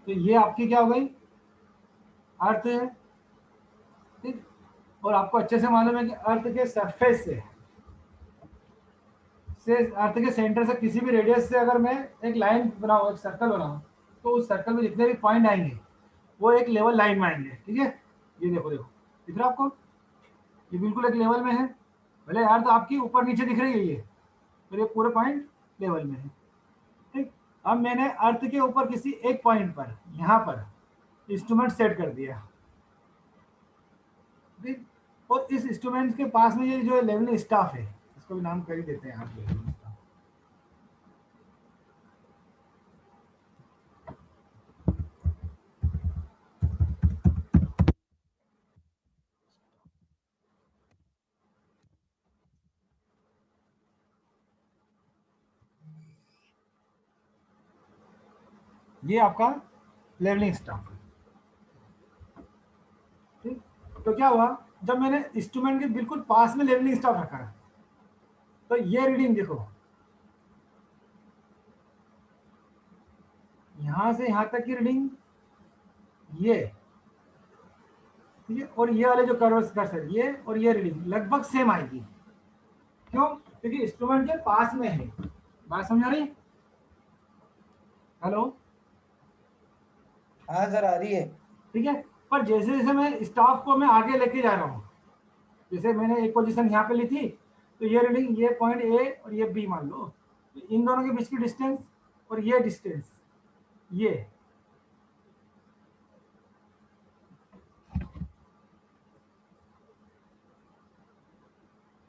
तो ये आपकी क्या हो गई, अर्थ है, ठीक। और आपको अच्छे से मालूम है कि अर्थ के सरफेस से अर्थ के सेंटर से किसी भी रेडियस से अगर मैं एक लाइन बनाऊँ, एक सर्कल बनाऊँ, तो उस सर्कल में जितने भी पॉइंट आएंगे वो एक लेवल लाइन में आएंगे, ठीक है। ये देखो देखो, दिख रहा है आपको, ये बिल्कुल एक लेवल में है। भले अर्थ आपकी ऊपर नीचे दिख रही है ये, और ये पूरे पॉइंट लेवल में है, ठीक। अब मैंने अर्थ के ऊपर किसी एक पॉइंट पर यहाँ पर इंस्ट्रूमेंट सेट कर दिया, ठीक। और इस इंस्ट्रूमेंट के पास में ये जो लेवलिंग स्टाफ है, इसको भी नाम कर ही देते हैं आप leveling staff। ये आपका लेवलिंग स्टाफ है, ठीक। तो क्या हुआ, जब मैंने इंस्ट्रूमेंट के बिल्कुल पास में लेवलिंग स्टाफ रखा है, तो ये रीडिंग देखो, यहां से यहां तक की रीडिंग ये, ठीक है। और ये वाले जो कर्सर ये और ये रीडिंग लगभग सेम आएगी। क्यों? क्योंकि इंस्ट्रूमेंट के पास में है। बात समझ आ रही? हेलो? हाँ सर, आ रही है। ठीक है। पर जैसे जैसे मैं स्टाफ को मैं आगे लेके जा रहा हूँ, जैसे मैंने एक पोजीशन यहाँ पे ली थी, तो ये रीडिंग, ये पॉइंट ए और ये बी मान लो, तो इन दोनों के बीच की डिस्टेंस और ये डिस्टेंस, ये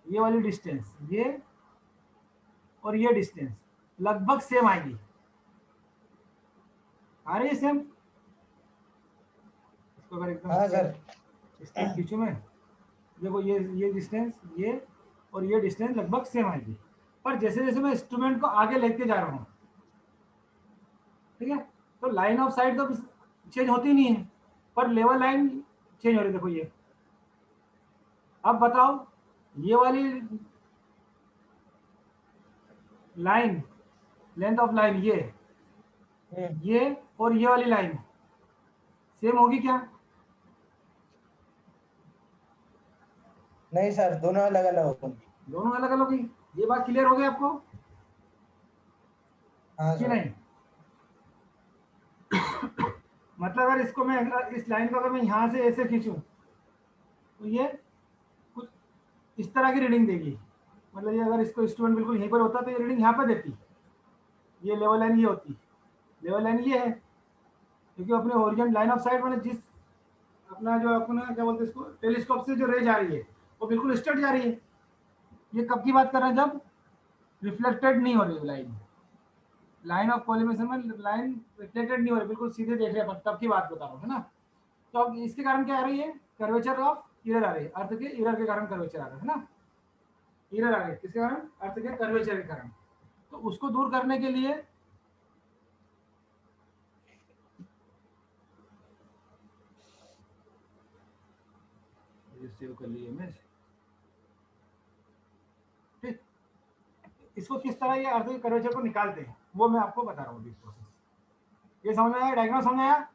वाली डिस्टेंस, ये और ये डिस्टेंस लगभग सेम आएगी। आ रही है सेम? इसको अगर एकदम हाँ सर। स्ट्रेट खींचूं मैं, देखो ये डिस्टेंस, ये और ये डिस्टेंस लगभग सेम आएगी। पर जैसे जैसे मैं इंस्ट्रूमेंट को आगे लेके जा रहा हूँ, ठीक है, तो लाइन ऑफ साइट तो चेंज होती नहीं है, पर लेवल लाइन चेंज हो रही है। देखो ये, अब बताओ, ये वाली लाइन, लेंथ ऑफ लाइन ये और ये वाली लाइन सेम होगी क्या? नहीं सर, दोनों अलग अलग होंगी। दोनों अलग अलग होगी। ये बात क्लियर हो गई आपको हाँ कि सर। नहीं? मतलब अगर इसको मैं, इस लाइन को अगर मैं यहां से ऐसे खींचूं, तो ये कुछ इस तरह की रीडिंग देगी। मतलब ये अगर इसको इंस्ट्रूमेंट बिल्कुल यहीं पर होता तो ये रीडिंग यहाँ पर देती, ये लेवल लाइन ये होती, लेवल लाइन ये है, क्योंकि अपने ओरिजिन लाइन ऑफ साइट मैंने जिस अपना जो अपना क्या बोलते हैं इसको, टेलीस्कोप से जो रे जा रही है वो बिल्कुल स्ट्रेट जा रही है। ये कब की बात कर रहे हैं? जब रिफ्लेक्टेड नहीं हो रही लाइन, लाइन ऑफ कॉलिमेशन में लाइन रिफ्लेक्टेड नहीं हो रही, बिल्कुल सीधे देख रहे हैं, तब की बात बता रहा हूँ, है ना। तो अब इसके कारण क्या आ रही है? कर्वेचर ऑफ इरर आ रही है, अर्थ के इरर के कारण कर्वेचर आ रहा है ना। इरर आ रही है किसके कारण? अर्थ के कर्वेचर के कारण। तो उसको दूर करने के लिए सेव कर ली इमेज, ठीक। इसको किस तरह ये अर्थ के कर्वेचर को निकालते हैं वो मैं आपको बता रहा हूँ अभी प्रोसेस। ये समझ में आया? डायग्राम समझ आया?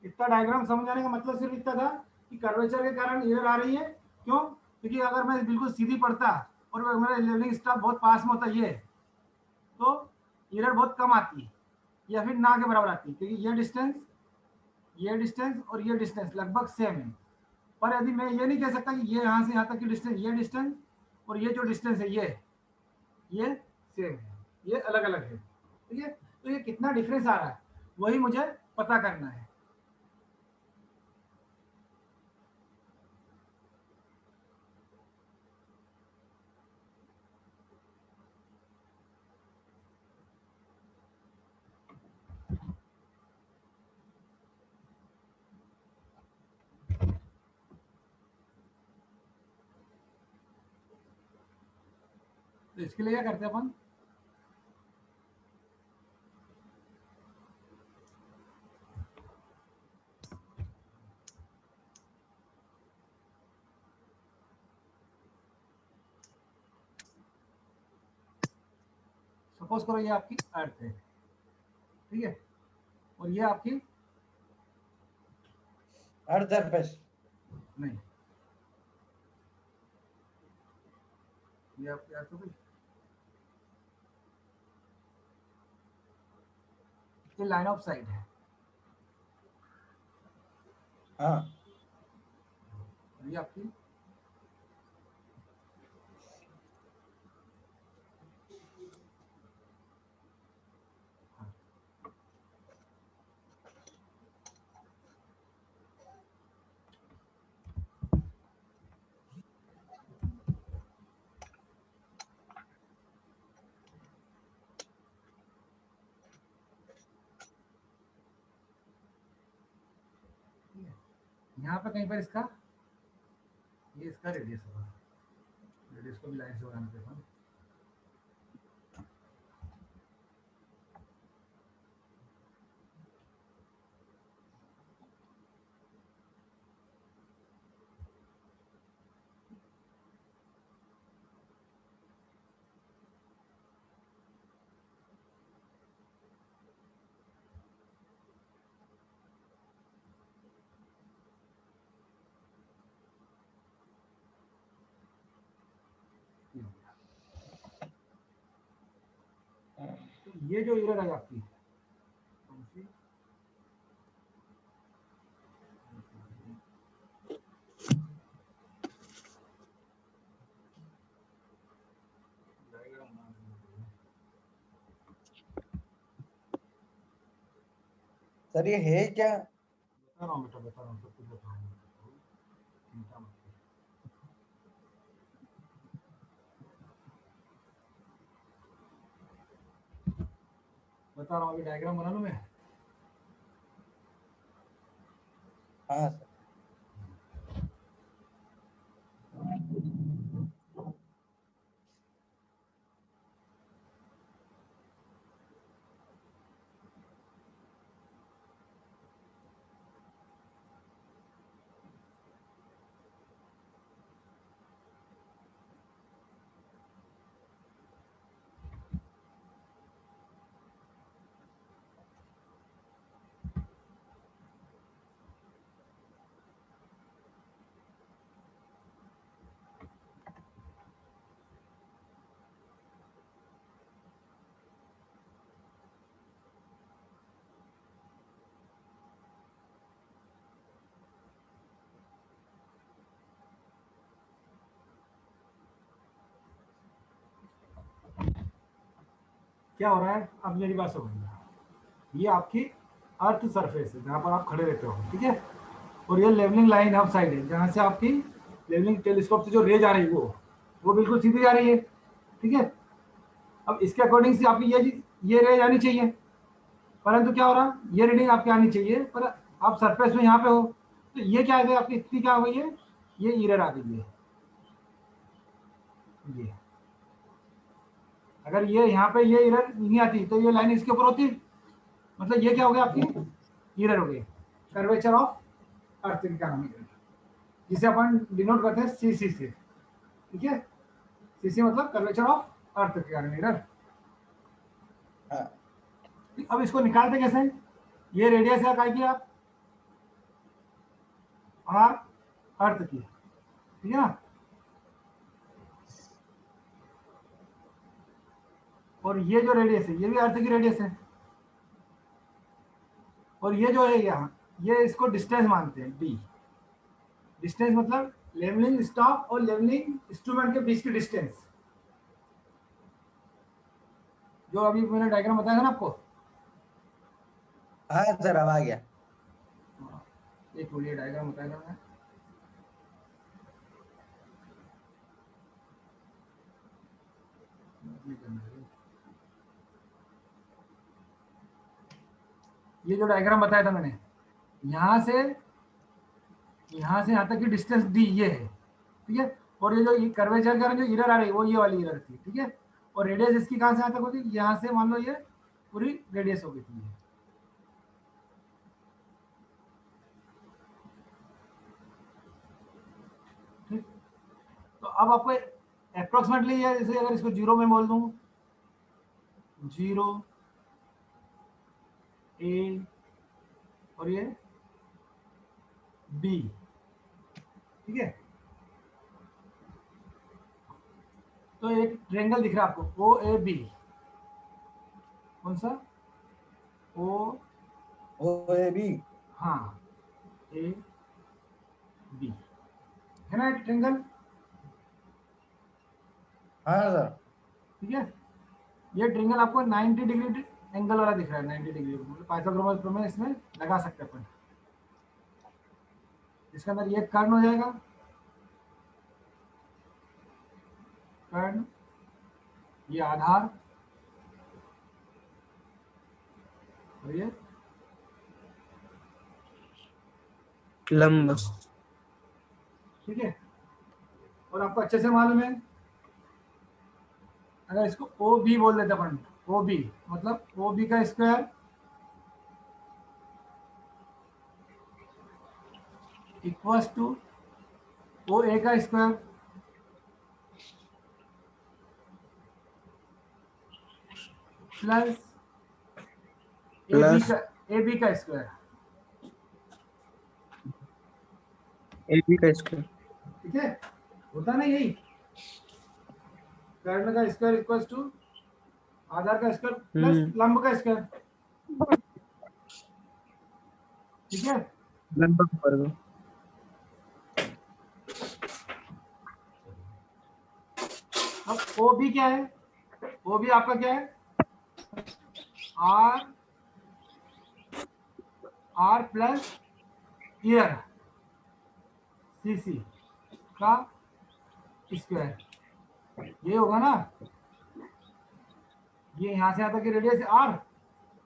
इतना डायग्राम समझ आने का मतलब सिर्फ इतना था कि कर्वेचर के कारण इरर आ रही है। क्यों? क्योंकि अगर मैं बिल्कुल सीधी पड़ता और मेरा लेवलिंग स्टाफ बहुत पास में होता ये, तो एरर बहुत कम आती है, या फिर ना के बराबर आती है, क्योंकि ये डिस्टेंस और ये डिस्टेंस लगभग सेम है। पर यदि मैं ये नहीं कह सकता कि ये यहाँ से यहाँ तक की डिस्टेंस, ये डिस्टेंस और ये जो डिस्टेंस है ये सेम है, ये अलग अलग है, ठीक है। तो ये कितना डिफरेंस आ रहा है वही मुझे पता करना है। तो इसके लिए क्या करते हैं अपन, सपोज करो ये आपकी अर्थ है, ठीक है। और ये आपकी अर्थ सरफेस। नहीं, ये आपकी अर्थ हो गई, ये लाइन ऑफ साइट है, हाँ ये आपकी यहाँ पे कहीं पर इसका, ये इसका रेडियस होगा, रेडियस को भी लाइन से बनाना देता हूँ। तो ये जो एरर है आपकी, कौन सी, सर ये है क्या? बता रहा हूँ बेटा, बता रहा हूँ, सब कुछ बता रहा हूँ, चिंता मत करो। बता रहा हूँ, अभी डायग्राम बना लूँ मैं। हाँ सर। क्या हो रहा है, अब मेरी बात समझिए, ये आपकी अर्थ सरफेस है जहाँ पर आप खड़े रहते हो, ठीक है। और ये लेवलिंग लाइन ऑफ साइड है, जहाँ से आपकी लेवलिंग टेलीस्कोप से जो रेज आ रही है वो बिल्कुल सीधी जा रही है, ठीक है। अब इसके अकॉर्डिंग से आपकी ये रेज आनी चाहिए, परंतु क्या हो रहा, ये रीडिंग आपकी आनी चाहिए, पर आप सरफेस में यहाँ पे हो, तो ये क्या आ गई आपकी स्थिति, क्या हो गई है, ये एरर आ गई है। ये अगर ये यहाँ पे ये एरर नहीं आती तो ये लाइन इसके ऊपर होती, मतलब ये क्या हो गया आपकी एरर हो गई, कर्वेचर ऑफ अर्थ का नाम है, जिसे अपन डिनोट करते हैं सीसी से, ठीक है। सीसी मतलब कर्वेचर ऑफ अर्थ के कारण एरर। हाँ अब इसको निकालते कैसे, ये रेडियस है काय की, आप आर अर्थ की, ठीक है ना। और ये जो रेडियस है ये भी अर्थ की रेडियस है, और ये जो है यहाँ, ये इसको डिस्टेंस मानते हैं डी। डिस्टेंस मतलब लेवलिंग स्टॉक और लेवलिंग इंस्ट्रूमेंट के बीच की डिस्टेंस, जो अभी मैंने डायग्राम बताया था ना आपको। हाँ सर, अब आ गया। एक मिनट, ये डायग्राम बताया था मैं, ये जो डायग्राम बताया था मैंने, यहाँ से यहाँ तक की डिस्टेंस डी ये है, ठीक है। और ये जो कर्वेचर के कारण जो एरर आ रही है वो ये वाली एरर थी, ठीक है। और रेडियस इसकी कहाँ से यहाँ तक होगी, यहाँ से मान लो ये पूरी रेडियस हो गई थी ये, ठीक। तो अब आपको अप्रोक्सीमेटली ये, जैसे अगर इसको जीरो में बोल दूं, 0 ए और ये बी, ठीक है। तो एक ट्रायंगल दिख रहा है आपको ओ ए बी, कौन सा? ओ, ओ ए बी। हाँ, ए बी है ना एक ट्रायंगल, हाँ सर। ठीक है। ये ट्रायंगल आपको 90 डिग्री एंगल वाला दिख रहा है, 90 डिग्री, मतलब पाइथागोरस प्रमेय इसमें लगा सकते हैं अपन। इसके अंदर ये कर्ण हो जाएगा, कर्ण, ये आधार और ये लंब। ठीक है। और आपको अच्छे से मालूम है, अगर इसको ओ बी बोल देते अपन, ओ बी मतलब ओ बी का square equals to O A का square plus plus A B का स्क्वायर, ए बी का स्क्वायर। ठीक है। होता ना यही, कर्ण का स्क्वायर इक्वल्स टू आधार का स्क्वायर प्लस लंब का स्क्वायर, ठीक है। लंब का वर्ग। अब ओ बी क्या है? ओ बी आपका क्या है? Are, are plus year C C का स्क्वायर, ये होगा ना। ये यहां से आता की रेडियस आर,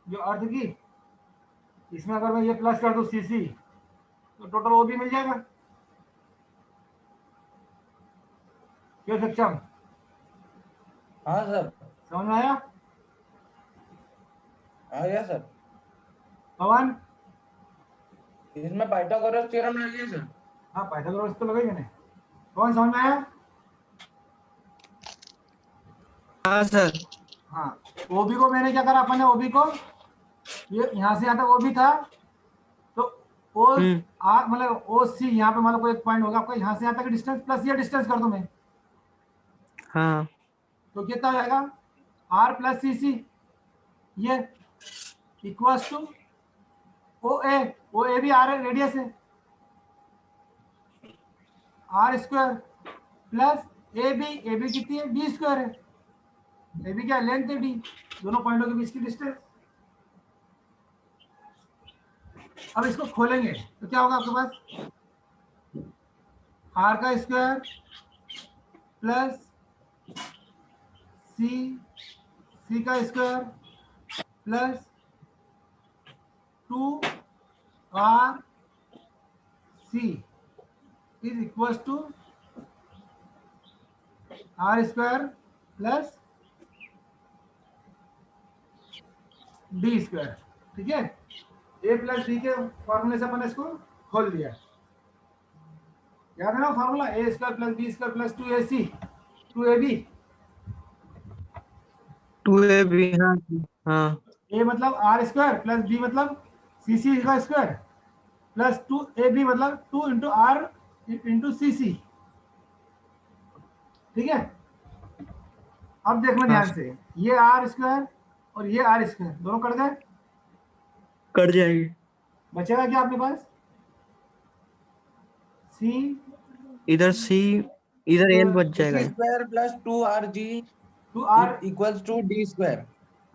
जो अर्थ की, इसमें अगर मैं ये प्लस कर दूं सी सी, तो टोटल ओ बी मिल जाएगा। क्यों सक्षम? हाँ सर। समझ में आया? आ गया सर। पवन? इसमें पाइथागोरस थ्योरम लगी है सर। हाँ, पाइथागोरस तो लगाई मैंने। कौन समझ में आया? हाँ सर। हाँ, ओबी को मैंने क्या करा, अपन ने ओबी को, ये यहाँ से यहाँ तक ओबी था, तो ओ आर मतलब ओ सी, यहाँ पे मतलब कोई एक पॉइंट होगा आपका, यहाँ से यहाँ तक डिस्टेंस प्लस ये डिस्टेंस कर दूं मैं, हाँ। तो कितना हो जाएगा? आर प्लस सी सी, ये इक्वल्स टू ओ ए भी आर है, रेडियस है, R square plus A B कितनी है? डी स्क्वायर है। ए बी क्या लेंथ है? डी, दोनों पॉइंटों के बीच की डिस्टेंस। अब इसको खोलेंगे तो क्या होगा आपके पास? आर का स्क्वायर प्लस सी, सी का square plus 2 R C is equal to R square plus D square, ठीक है। ए प्लस डी के फॉर्मूले से अपन इसको खोल दिया, याद है ना formula? A square plus b square plus 2ac 2ab। 2ab। हाँ हाँ। ए मतलब आर स्क्वायर प्लस बी मतलब सी सी का स्क्वायर प्लस 2ab मतलब 2 इंटू आर इंटू सी सी, ठीक है। अब देखना हाँ ध्यान से, ये आर स्क्वायर और ये आर स्क्वायर दोनों कट गए, कट जाएगी। बचेगा क्या आपके पास? सी, इधर सी, इधर एल बच सी जाएगा। Square plus 2rg 2r equals to D square.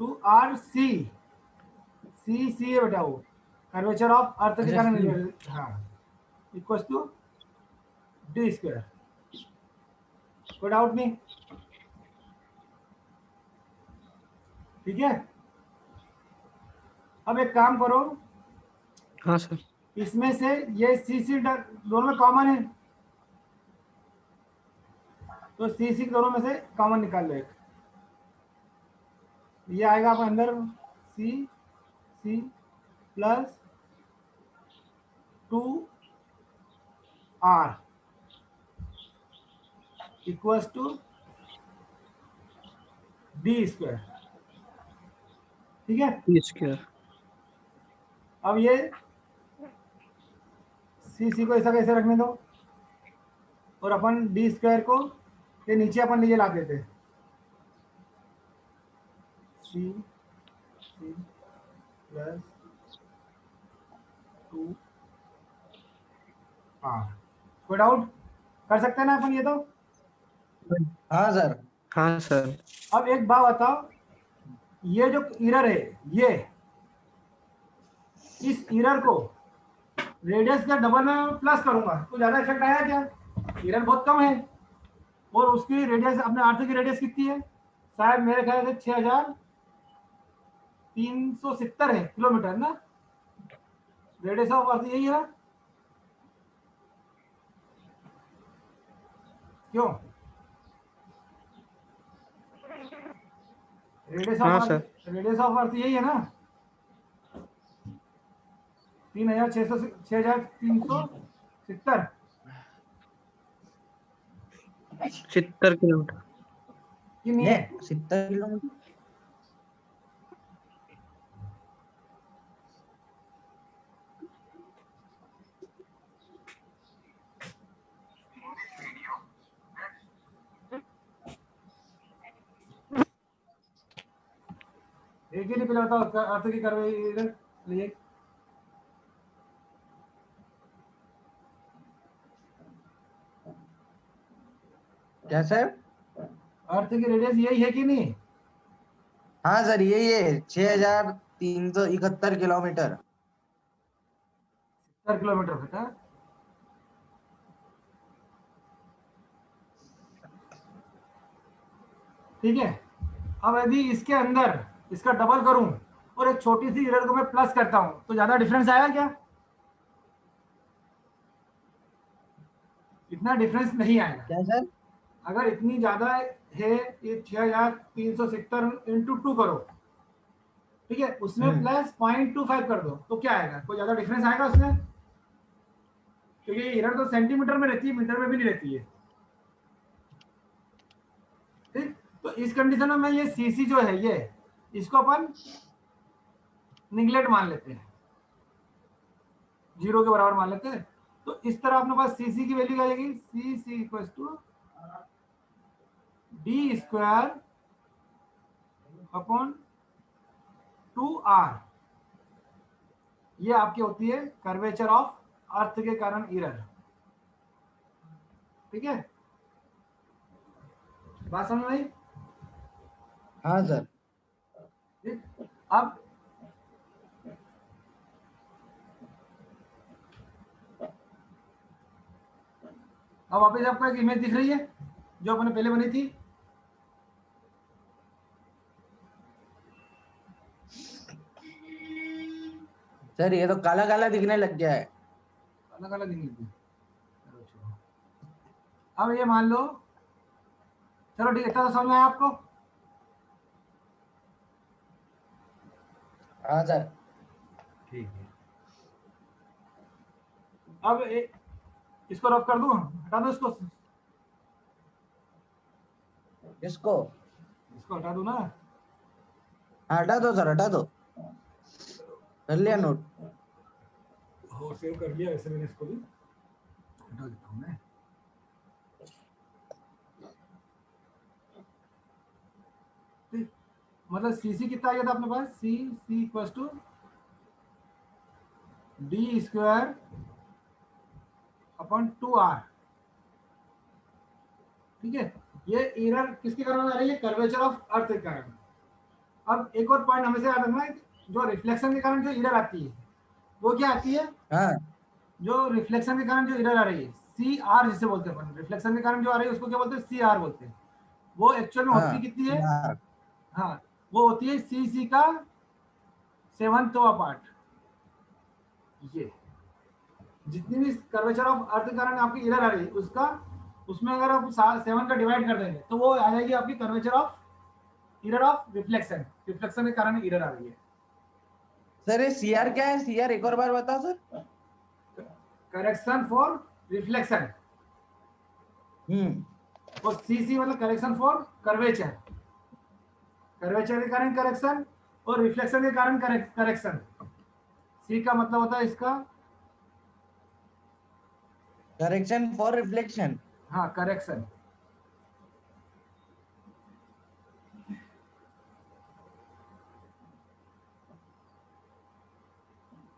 2r C, C है बेटा, वो कर्वेचर ऑफ अर्थ के अच्छा कारण, सी। हाँ, इक्वल टू डी स्क्वायर। कोई डाउट नहीं, ठीक है। अब एक काम करो, हाँ सर। इसमें से ये सी सी दोनों में कॉमन है, तो सी सी दोनों में से कॉमन निकाल लो एक, ये आएगा आपके अंदर c c plus 2r equals to D square, ठीक है। D square. अब ये सी को ऐसा कैसे रखने दो, और अपन डी स्क्वायर को ये नीचे अपन ये ला देते सी प्लस 2 आर। कोई डाउट? कर सकते हैं ना अपन ये तो? हाँ सर। हाँ सर। अब एक बात बताओ, ये जो इरर है, ये इस इरर को रेडियस का डबल में प्लस करूंगा तो ज्यादा इफेक्ट आया क्या? इरर बहुत कम है, और उसकी रेडियस, अपने आर्थ की रेडियस कितनी है? शायद मेरे ख्याल से 6370 है किलोमीटर ना, रेडियस ऑफ अर्थ यही है। क्यों? रेडियस हाँ of sir. Earth, radius of earth यही है ना, 6370। 70 किलोमीटर। कि नहीं ये है? 70 किलोमीटर। एक ही नहीं पिला बताओ अर्थ की करवे इधर लिए। क्या सर? अर्थ की रेडियस यही है कि नहीं? हाँ सर, ये 6371 किलोमीटर। 70 किलोमीटर होता है। ठीक है। अब यदि इसके अंदर इसका डबल करूं और एक छोटी सी इरर को मैं प्लस करता हूं तो ज्यादा डिफरेंस आएगा क्या? इतना डिफरेंस नहीं आएगा। क्या सर? अगर इतनी ज्यादा है, ये 6370 इंटू 2 करो, ठीक है, उसमें प्लस 0.25 कर दो तो क्या आएगा? कोई ज्यादा डिफरेंस आएगा उसमें? क्योंकि ये इरर तो सेंटीमीटर में रहती है, मीटर में भी नहीं रहती है। ठीक, तो इस कंडीशन में मैं ये सीसी जो है, ये इसको अपन निगलेक्ट मान लेते हैं, 0 के बराबर मान लेते हैं। तो इस तरह अपने पास सीसी की वैल्यू आ जाएगी, c equals to D square upon 2r। ये आपकी होती है कर्वेचर ऑफ अर्थ के कारण इरर। ठीक है, बात समझ में आई? हाँ सर। ठीक, अब वापस आपको एक इमेज दिख रही है जो अपने पहले बनी थी। सर ये तो काला काला दिखने लग गया है। अलग अलग नहीं थी। अब ये मान लो, चलो ठीक है, इतना तो समझ में आया आपको? हाँ सर। ठीक है। अब इसको रफ कर दूं, हटा दो इसको इसको हटा दूं ना? हाँ, हटा दो सर, हटा दो। कर लिया नोट। हो सेव कर लिया वैसे मैंने, इसको भी हटा देता हूं मैं। ठीक, मतलब सीसी कितना आ गया था अपने पास? C equals to D square upon 2r। ठीक है, ये एरर किसके कारण आ रही है? कर्वेचर ऑफ अर्थ के कारण। अब एक और पॉइंट हमेशा याद रखना है, जो रिफ्लेक्शन के कारण जो एरर आती है वो क्या आती है? हाँ जो रिफ्लेक्शन के कारण जो एरर आ रही है, सी आर जिसे बोलते हैं अपन, रिफ्लेक्शन के कारण जो आ रही है उसको क्या बोलते हैं? सी आर बोलते हैं। वो एक्चुअल में होती हाँ कितनी है? यार। हाँ, वो होती है सी का 7वां पार्ट। ये जितनी भी कर्वेचर ऑफ अर्थ के कारण आपकी एरर आ रही है उसका, उसमें अगर आप 7 का डिवाइड कर देंगे तो वो आ जाएगी आपकी curvature of error of reflection. Reflection के कारण एरर आ रही है। सर ये सीआर क्या है? सीआर एक और बार बताओ सर। करेक्शन फॉर रिफ्लेक्शन, और सी मतलब करेक्शन फॉर कर्वेचर। कर्वेचर के कारण करेक्शन और रिफ्लेक्शन के कारण करेक्शन। सी का मतलब होता है इसका, करेक्शन फॉर रिफ्लेक्शन। हाँ करेक्शन,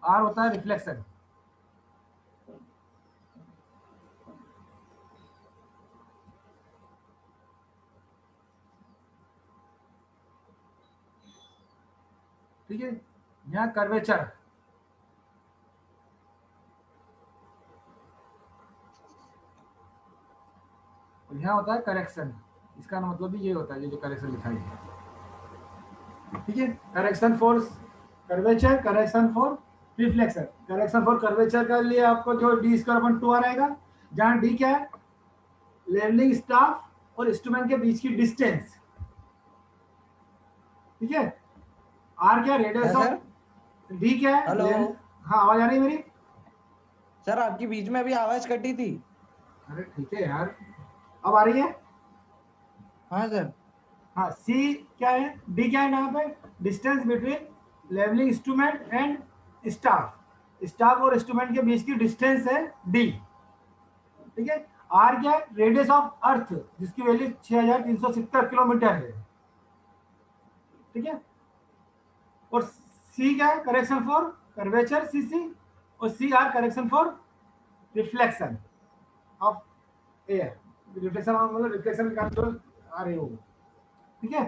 आर होता है रिफ्लेक्शन। ठीक है, यहाँ कर्वेचर, और यहाँ होता है करेक्शन। इसका मतलब भी ये होता है, ये जो करेक्शन लिखा है, ठीक है। Correction for curvature, correction for reflection. Correction for curvature के लिए आपको जो डी स्क्वायर अपन 2 आएगा, जहाँ डी क्या है, लेवलिंग स्टाफ और इंस्ट्रूमेंट के बीच की डिस्टेंस, ठीक है। आर क्या, क्या रेडियस सर? ऑफ, डी क्या है, हेलो हाँ आवाज आ रही है मेरी? सर, आपकी बीच में अभी आवाज कटी थी। अरे ठीक है यार, अब आ रही है? हाँ सर। हाँ, सी क्या है, डी क्या है यहाँ पे, distance between levelling instrument and staff, staff और इंस्ट्रूमेंट के बीच की डिस्टेंस है डी, ठीक है। आर क्या है, रेडियस ऑफ अर्थ, जिसकी वैल्यू 6370 किलोमीटर है, ठीक है। और सी क्या है, correction for curvature C C, और C R correction for reflection of air, reflection मतलब रिफ्लेक्शन का जो आ रही हो, ठीक है।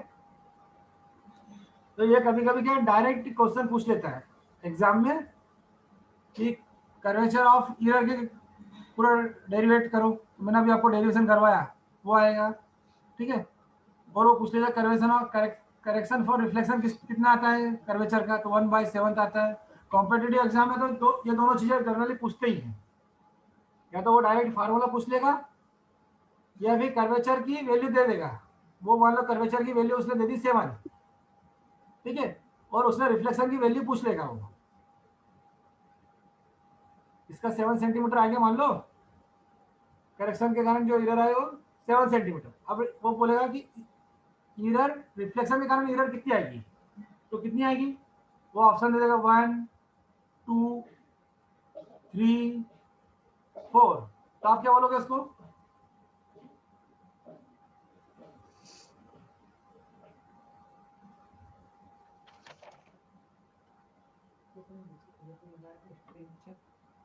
तो ये कभी कभी क्या डायरेक्ट क्वेश्चन पूछ लेता है एग्जाम में कि कर्वेचर ऑफ ईयर के पूरा डेरिवेट करो, मैंने अभी आपको डेरिवेशन करवाया, वो आएगा, ठीक है। और वो पूछ लेगा कर्वेशन ऑफ करेक्शन फॉर रिफ्लेक्शन कितना आता है कर्वेचर का, तो 1/7 आता है। कॉम्पिटेटिव एग्जाम में तो ये दोनों चीजें जनरली पूछते ही हैं, या तो वो डायरेक्ट फार्मूला पूछ लेगा, या फिर कर्वेचर की वैल्यू दे देगा। वो मान लो कर्वेचर की वैल्यू उसने दे दी 7, ठीक है, और उसने रिफ्लेक्शन की वैल्यू पूछ लेगा वो, इसका 7 सेंटीमीटर आ गया मान लो, करेक्शन के कारण जो एरर आए वो 7 सेंटीमीटर। अब वो बोलेगा कि एरर, रिफ्लेक्शन के कारण एरर कितनी आएगी, तो कितनी आएगी, वो ऑप्शन दे देगा 1 2 3 4। तो आप क्या बोलोगे उसको?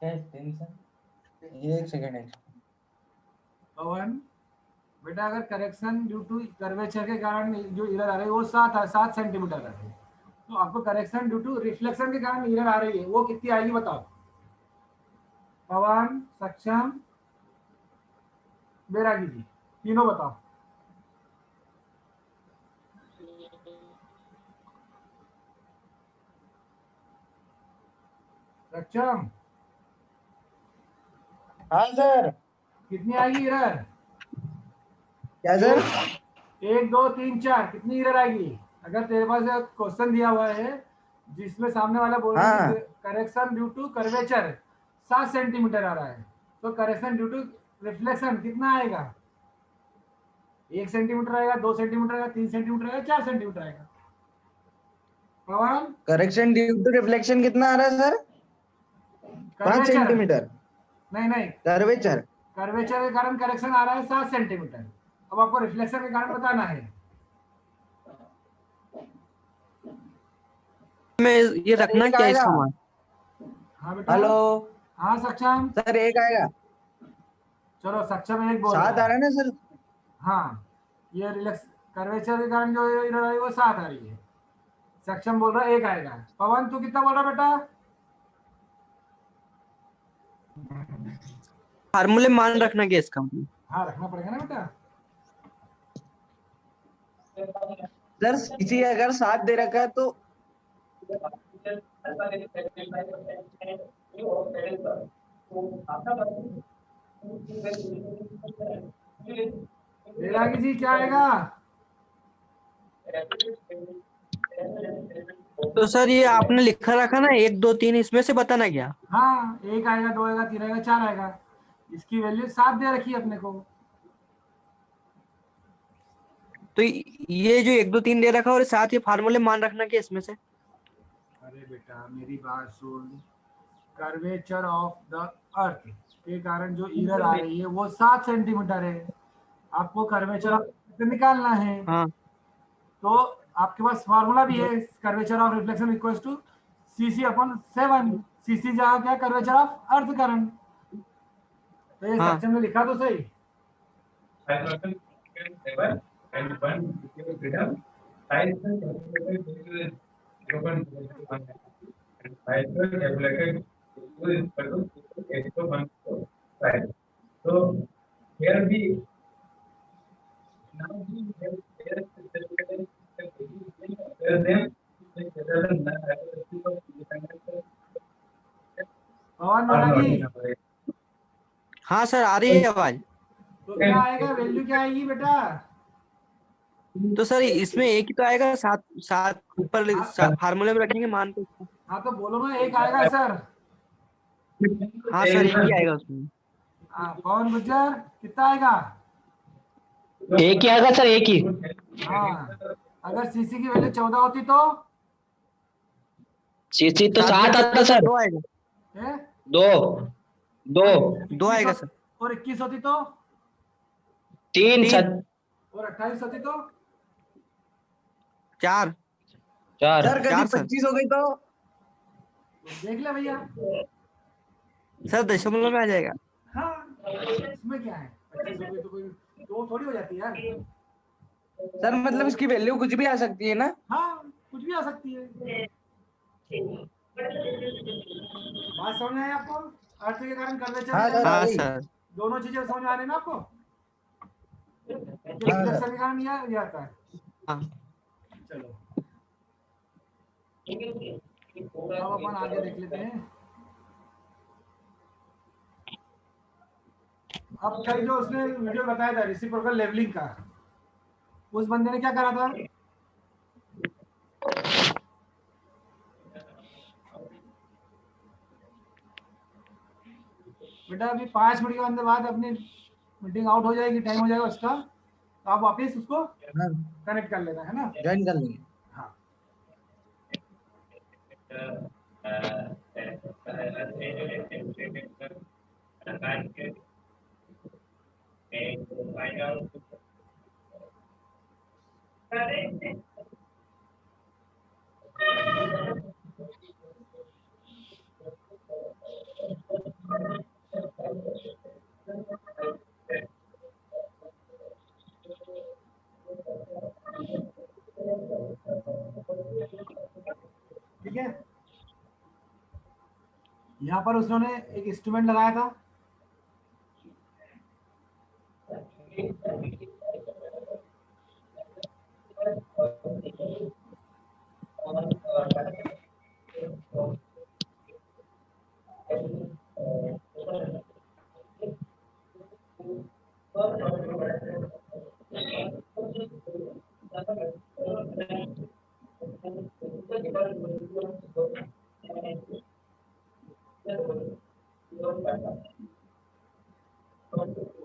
एक सेकेंड है। पवन बेटा, अगर करेक्शन ड्यू टू कर्वेचर के कारण जो एरर आ रही है वो 7 सेंटीमीटर आ रही है, तो आपको करेक्शन ड्यू टू रिफ्लेक्शन के कारण एरर आ रही है वो कितनी आएगी बताओ? पवन, सक्षम, बैरागी जी, तीनों बताओ। सक्षम, हाँ सर। कितनी आएगी एरर? क्या सर? 1 2 3 4 कितनी एरर आएगी? अगर तेरे पास क्वेश्चन दिया हुआ है जिसमें सामने वाला बोल रहा है कि हाँ correction due to curvature 7 centimetre आ रहा है, तो करेक्शन ड्यू टू रिफ्लेक्शन कितना आएगा? 1 सेंटीमीटर आएगा, 2 सेंटीमीटर आएगा, 3 सेंटीमीटर आएगा, 4 सेंटीमीटर आएगा? पवन, करेक्शन ड्यू टू रिफ्लेक्शन कितना आ रहा है सर? 5 कर्वेचर, सेंटीमीटर नहीं नहीं, कर्वेचर। कर्वेचर के कारण करेक्शन आ रहा है 7 सेंटीमीटर। अब आपको रिफ्लेक्शन के कारण बताना है। में ये सर रखना एक क्या है आएगा। इसका मान? हाँ बेटा, हेलो हाँ सक्षम, सर, एक आएगा। चलो सक्षम एक बोल 7 रहा आ है। रहा है ना सर? हाँ, ये रिलैक्स कर्वेचर के कारण जो एरर आई वो 7 आ रही है। सक्षम बोल रहा है 1 आएगा। पवन तू कितना बोल रहा बेटा? फार्मूले मान रखना क्या इसका मतलब? हाँ रखना पड़ेगा ना बेटा। सर किसी अगर 7 दे रखा है तो बैरागी जी क्या आएगा? तो सर ये आपने लिखा रखा ना 1 2 3, इसमें से बताना क्या? हाँ, 1 आएगा, 2 आएगा, 3 आएगा, 4 आएगा। इसकी वैल्यू 7 दे रखी है अपने को। तो ये जो 1 2 3 दे रखा और साथ ही फार्मूले मान रखना क्या इसमें से? अरे बेटा मेरी बात सुन, कर्वेचर ऑफ द अर्थ के कारण जो एरर आ रही है वो 7 सेंटीमीटर है। आपको कर्वेचर ऑफ निकालना है, हाँ तो आपके पास फार्मूला भी है, curvature of reflection equals to CC upon 7। CC जहाँ क्या, कर्वेचर ऑफ अर्थ करंट। तो ये हाँ सेक्शन में लिखा तो सही। पवन बैरागी, हाँ सर, आ रही है आवाज। तो क्या आएगा, वैल्यू क्या आएगी बेटा? तो सर इसमें एक ही तो आएगा, सात सात ऊपर आप फार्मूले में रखेंगे मान को। हाँ तो बोलो ना, एक आएगा सर। हाँ सर, एक ही आएगा उसमें। हाँ पवन गुज्जर, कितना आएगा? एक ही आएगा सर, एक ही। हाँ, अगर सीसी की वैल्यू 14 होती तो सीसी तो 7 7 आता सर। 2 आएगा। है? 2 2 2 आएगा सर। और 21 होती तो, 3 सर। और 28 होती तो 4 4 सर कभी 4 सर। 25 हो गई तो? देख ले भैया। सर दशमलव में आ जाएगा। हाँ, इसमें क्या है, 25 हो गई तो कोई दो थोड़ी हो जाती है यार। सर मतलब इसकी वैल्यू कुछ भी आ सकती है ना? हाँ, कुछ भी आ सकती है। बात समझ में आई आपको? अर्थ के कारण कर्वेचर हाँ सर, आ हाँ गई। सर। दोनों चीजें समझ में आ रही है ना आपको? हाँ रिफ्लेक्शन सर। के कारण ये आता है। हाँ चलो अब अपन आगे देख लेते हैं। अब कल जो उसने वीडियो बताया था रेसिप्रोकल लेवलिंग का, उस बंदे ने क्या करा था? बेटा अभी 5 मिनट के अंदर बाद अपनी मीटिंग आउट हो जाएगी, टाइम हो जाएगा उसका, तो आप वापिस उसको हाँ, कनेक्ट कर लेना है ना। ज्वाइन कर लेंगे। हाँ ठीक है। यहाँ पर उसने एक इंस्ट्रूमेंट लगाया था,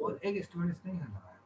और एक इंस्ट्रूमेंट इसने यहाँ लगाया।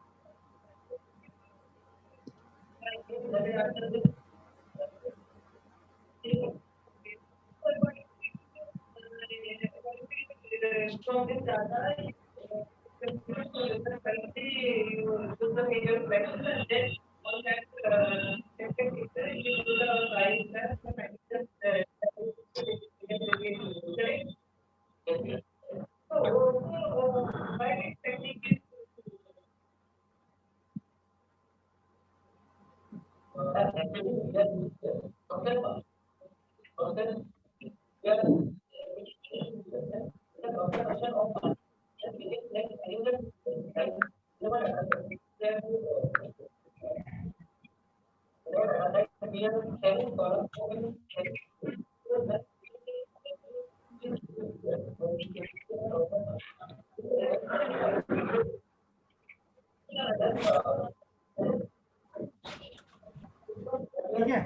ठीक है।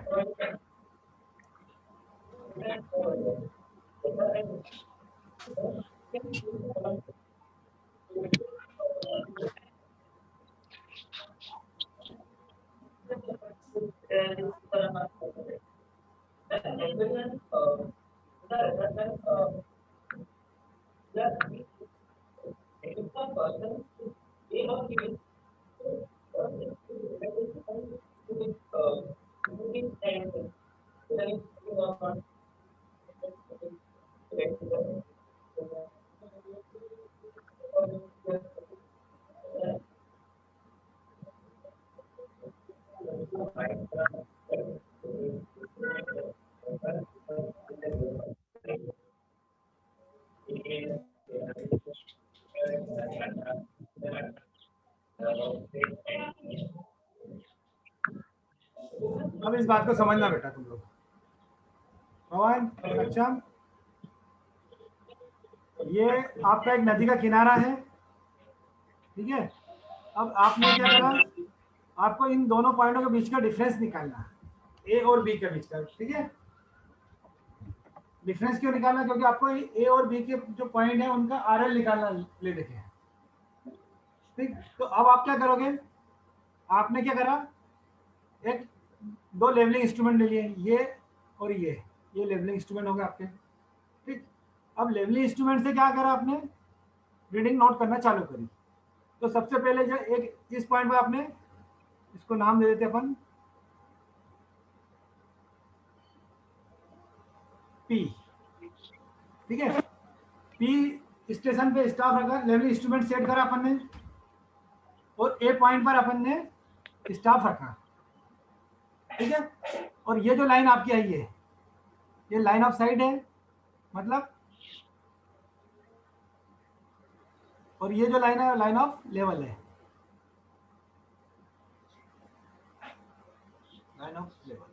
अब इस बात को समझना बेटा तुम लोग। पवन, सक्षम, ये आपका एक नदी का किनारा है, ठीक है। अब आपने क्या करा, आपको इन दोनों पॉइंटों के बीच का डिफरेंस निकालना, ए और बी के बीच का, ठीक है। डिफरेंस क्यों निकालना, क्योंकि आपको ए और बी के जो पॉइंट है उनका आरएल निकालना ले लेके है, ठीक। तो अब आप क्या करोगे, आपने क्या करा, एक दो लेवलिंग इंस्ट्रूमेंट ले लिए, ये और ये लेवलिंग इंस्ट्रूमेंट हो गए आपके, ठीक। अब लेवलिंग इंस्ट्रूमेंट से क्या करा आपने, रीडिंग नोट करना चालू करी। तो सबसे पहले जो एक इस पॉइंट पे आपने इसको नाम दे देते अपन पी, ठीक है। पी स्टेशन पे स्टाफ रखा, लेवलिंग इंस्ट्रूमेंट सेट करा अपन ने, और ए पॉइंट पर अपन ने स्टाफ रखा, ठीक है। और ये जो लाइन आपकी आई है, ये लाइन ऑफ साइट है, मतलब, और ये जो लाइन है लाइन ऑफ लेवल है, लाइन ऑफ लेवल,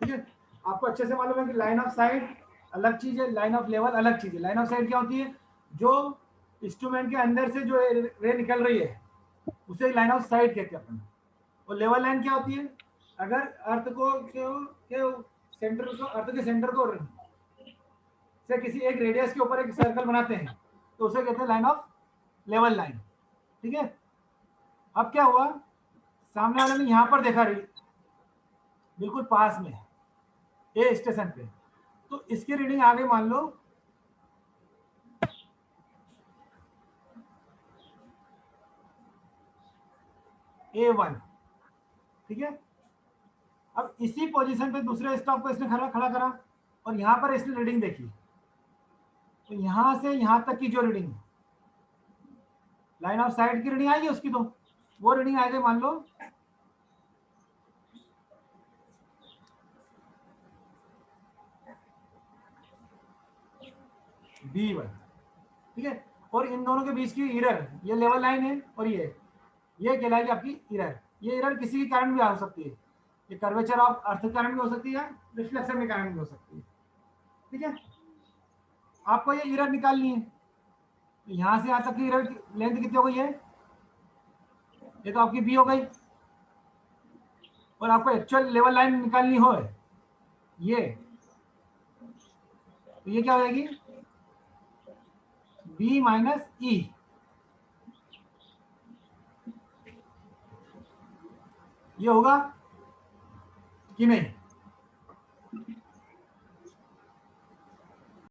ठीक है। आपको अच्छे से मालूम है कि लाइन ऑफ साइट अलग चीज है, लाइन ऑफ लेवल अलग चीज है। लाइन ऑफ साइट क्या होती है, जो इंस्ट्रूमेंट के अंदर से जो रे निकल रही है उसे लाइन ऑफ साइट कहते हैं अपन। और लेवल लाइन क्या होती है, अगर अर्थ को के सेंटर को, अर्थ के सेंटर को से किसी एक रेडियस के ऊपर एक सर्कल बनाते हैं तो उसे कहते हैं लाइन ऑफ लेवल लाइन, ठीक है। अब क्या हुआ, सामने वाले ने यहां पर देखा बिल्कुल पास में ए स्टेशन पे, तो इसकी रीडिंग आगे मान लो A1, ठीक है। अब इसी पोजीशन पे दूसरे स्टॉप को इसने खड़ा करा और यहां पर इसने रीडिंग देखी, तो यहां से यहां तक की जो रीडिंग लाइन ऑफ साइट की रीडिंग आएगी उसकी, तो वो रीडिंग आएगी मान लो B1, ठीक है। और इन दोनों के बीच की इरर, ये लेवल लाइन है और ये कहलाएगी आपकी इरर। ये इरर किसी के कारण भी आ सकती है, ये कर्वेचर ऑफ अर्थ के कारण भी हो सकती है, रिफ्लेक्शन के कारण भी हो सकती है, ठीक है। आपको ये इरर निकालनी है, तो यहां से यहां तक की इरर लेंथ कितनी हो गई है, ये तो आपकी बी हो गई। और आपको एक्चुअल लेवल लाइन निकालनी हो ये, तो ये क्या हो जाएगी, बी माइनस ई, ये होगा कि नहीं।